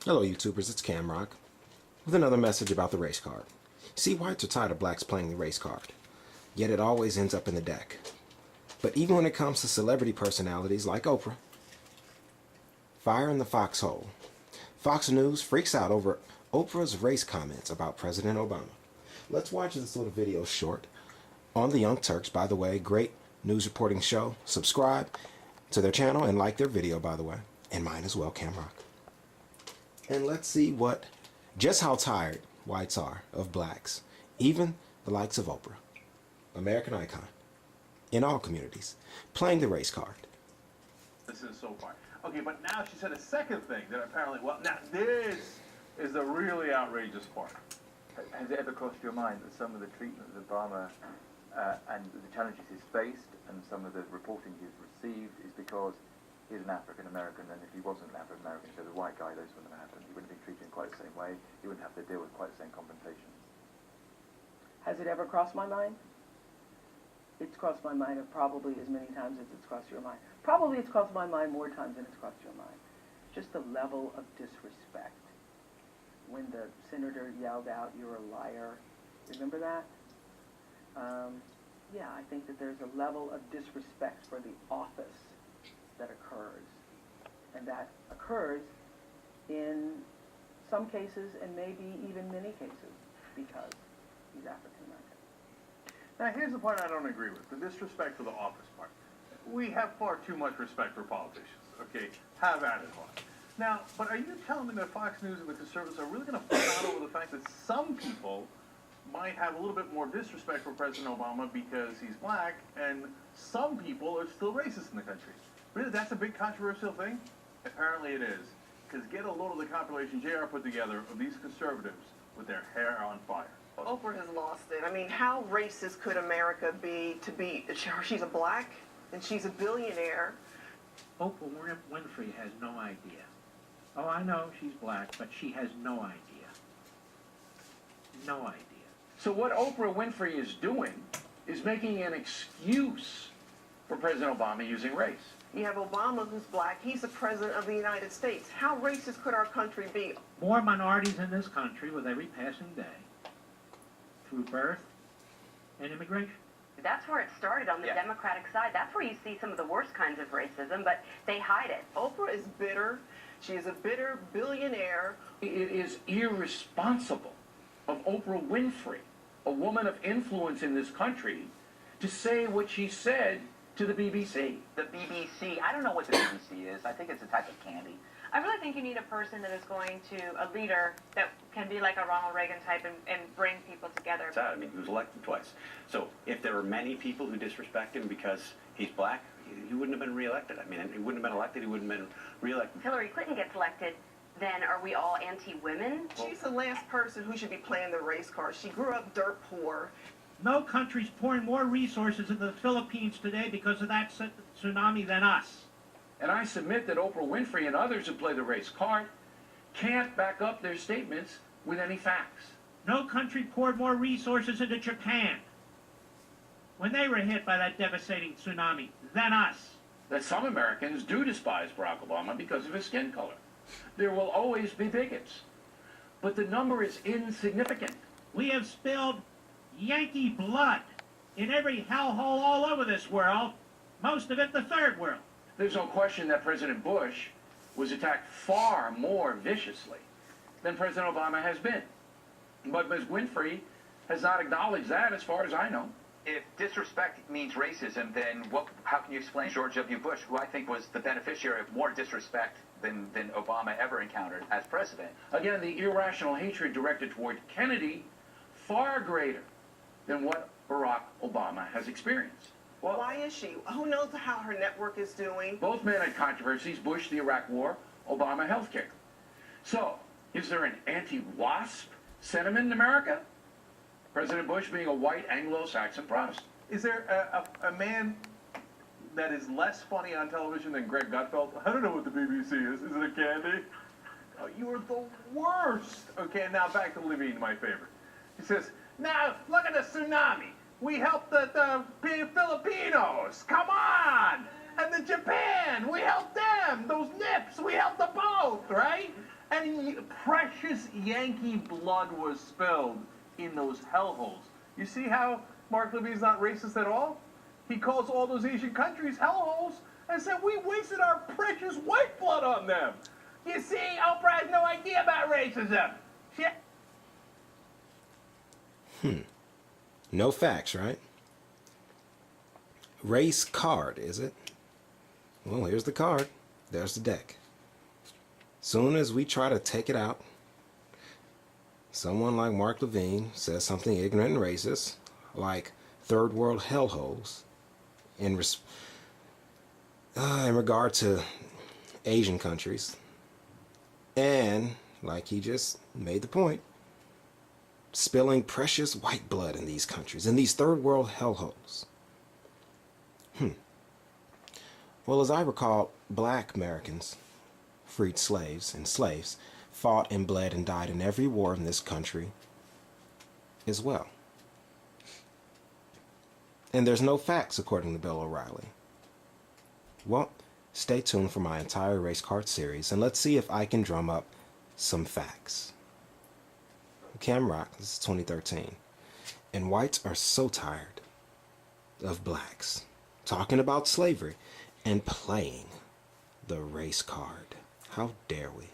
Hello YouTubers, it's Camrock with another message about the race card. See, whites are tired of blacks playing the race card, yet it always ends up in the deck. But even when it comes to celebrity personalities like Oprah, fire in the foxhole. Fox News freaks out over Oprah's race comments about President Obama. Let's watch this little video short on the Young Turks. By the way, great news reporting show. Subscribe to their channel and like their video, by the way, and mine as well, Camrock. And let's see just how tired whites are of blacks, even the likes of Oprah, American icon, in all communities, playing the race card. This is so far. Okay, but now she said a second thing that apparently, well, now this is the really outrageous part. Has it ever crossed your mind that some of the treatment that Obama and the challenges he's faced and some of the reporting he's received is because he's an African American, and if he wasn't an African American, so the white guy, those wouldn't have happened. He wouldn't have been treated in quite the same way. He wouldn't have to deal with quite the same compensations. Has it ever crossed my mind? It's crossed my mind probably as many times as it's crossed your mind. Probably it's crossed my mind more times than it's crossed your mind. Just the level of disrespect. When the senator yelled out, "You're a liar." Remember that? Yeah, I think that there's a level of disrespect for the office that occurs. And that occurs in some cases and maybe even many cases because he's African American. Now here's the part I don't agree with, the disrespect for the office part. We have far too much respect for politicians, okay? Have at it, Mark. Now, but are you telling me that Fox News and the conservatives are really going to fight out over the fact that some people might have a little bit more disrespect for President Obama because he's black, and some people are still racist in the country? Really, that's a big controversial thing? Apparently it is. Because get a load of the compilation JR put together of these conservatives with their hair on fire. Oprah has lost it. I mean, how racist could America be to be? She's a black, and she's a billionaire. Oprah Winfrey has no idea. Oh, I know she's black, but she has no idea. No idea. So what Oprah Winfrey is doing is making an excuse for President Obama using race. You have Obama, who's black. He's the president of the United States. How racist could our country be? More minorities in this country with every passing day through birth and immigration. That's where it started on the Democratic side. That's where you see some of the worst kinds of racism, but they hide it. Oprah is bitter. She is a bitter billionaire. It is irresponsible of Oprah Winfrey, a woman of influence in this country, to say what she said to the BBC. The BBC, I don't know what the BBC is. I think it's a type of candy. I really think you need a person that is going to, a leader that can be like a Ronald Reagan type and bring people together. I mean, he was elected twice. So if there were many people who disrespect him because he's black, he wouldn't have been reelected. I mean, he wouldn't have been elected, he wouldn't have been reelected. Hillary Clinton gets elected, then are we all anti-women? She's the last person who should be playing the race card. She grew up dirt poor. No country's pouring more resources into the Philippines today because of that tsunami than us. And I submit that Oprah Winfrey and others who play the race card can't back up their statements with any facts. No country poured more resources into Japan when they were hit by that devastating tsunami than us. That some Americans do despise Barack Obama because of his skin color. There will always be bigots. But the number is insignificant. We have spilled Yankee blood in every hellhole all over this world, most of it the third world. There's no question that President Bush was attacked far more viciously than President Obama has been. But Ms. Winfrey has not acknowledged that as far as I know. If disrespect means racism, then how can you explain George W. Bush, who I think was the beneficiary of more disrespect than Obama ever encountered as president? Again, the irrational hatred directed toward Kennedy, far greater than what Barack Obama has experienced. Well, why is she? Who knows how her network is doing? Both men had controversies, Bush, the Iraq War, Obama, healthcare. So, is there an anti-WASP sentiment in America? President Bush being a white Anglo-Saxon Protestant. Is there a man that is less funny on television than Greg Gutfeld? I don't know what the BBC is. Is it a candy? Oh, you are the worst. Okay, now back to Levine, my favorite. He says, now, look at the tsunami. We helped the Filipinos. Come on. And the Japan, we helped them. Those nips, we helped them both, right? And And precious Yankee blood was spilled in those hellholes. You see how Mark Levine's not racist at all? He calls all those Asian countries hellholes and said we wasted our precious white blood on them. You see, Oprah has no idea about racism. No facts, right? Race card, is it? Well, here's the card. There's the deck. Soon as we try to take it out, someone like Mark Levine says something ignorant and racist, like third world hellholes, in regard to Asian countries. And, like he just made the point, spilling precious white blood in these countries, in these third world hellholes. Well, as I recall, black Americans, freed slaves, and slaves fought and bled and died in every war in this country as well. And there's no facts according to Bill O'Reilly. Well, stay tuned for my entire race card series, and let's see if I can drum up some facts. Cam Rock, this is 2013. And whites are so tired of blacks talking about slavery and playing the race card. How dare we?